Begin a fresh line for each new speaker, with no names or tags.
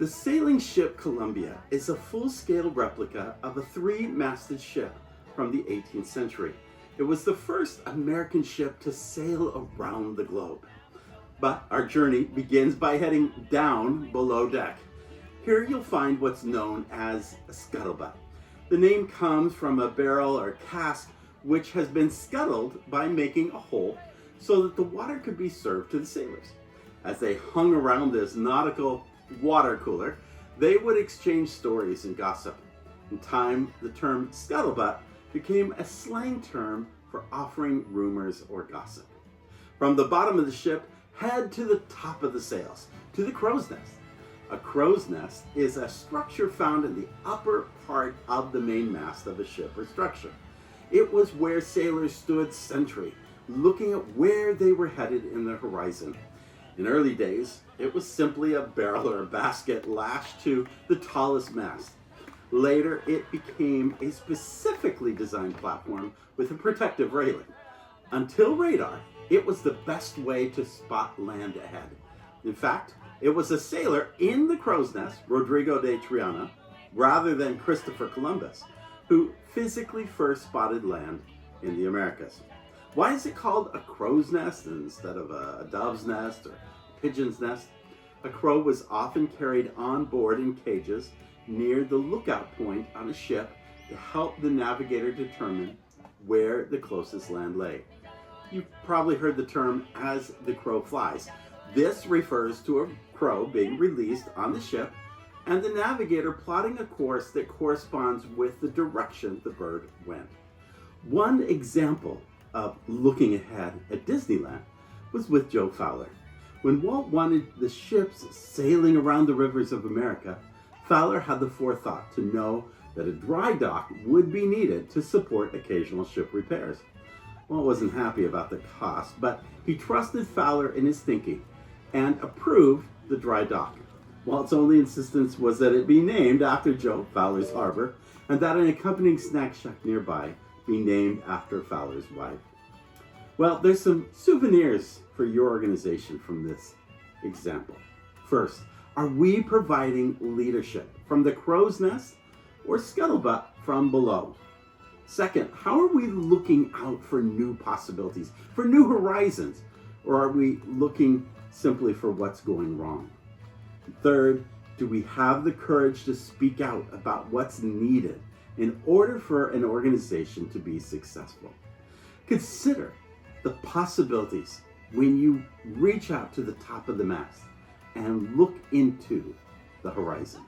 The sailing ship Columbia is a full-scale replica of a three-masted ship from the 18th century. It was the first American ship to sail around the globe. But our journey begins by heading down below deck. Here you'll find what's known as a scuttlebutt. The name comes from a barrel or cask which has been scuttled by making a hole so that the water could be served to the sailors. As they hung around this nautical water cooler, they would exchange stories and gossip. In time, the term scuttlebutt became a slang term for offering rumors or gossip. From the bottom of the ship, head to the top of the sails, to the crow's nest. A crow's nest is a structure found in the upper part of the main mast of a ship or structure. It was where sailors stood sentry, looking at where they were headed in the horizon. In early days, it was simply a barrel or a basket lashed to the tallest mast. Later, it became a specifically designed platform with a protective railing. Until radar, it was the best way to spot land ahead. In fact, it was a sailor in the crow's nest, Rodrigo de Triana, rather than Christopher Columbus, who physically first spotted land in the Americas. Why is it called a crow's nest instead of a dove's nest or a pigeon's nest? A crow was often carried on board in cages near the lookout point on a ship to help the navigator determine where the closest land lay. You've probably heard the term "as the crow flies." This refers to a crow being released on the ship and the navigator plotting a course that corresponds with the direction the bird went. One example of looking ahead at Disneyland was with Joe Fowler. When Walt wanted the ships sailing around the rivers of America, Fowler had the forethought to know that a dry dock would be needed to support occasional ship repairs. Walt wasn't happy about the cost, but he trusted Fowler in his thinking and approved the dry dock. Walt's only insistence was that it be named after Joe Fowler's harbor and that an accompanying snack shack nearby be named after Fowler's wife. Well, there's some souvenirs for your organization from this example. First, are we providing leadership from the crow's nest or scuttlebutt from below? Second, how are we looking out for new possibilities, for new horizons, or are we looking simply for what's going wrong? Third, do we have the courage to speak out about what's needed in order for an organization to be successful? Consider the possibilities when you reach out to the top of the mast and look into the horizon.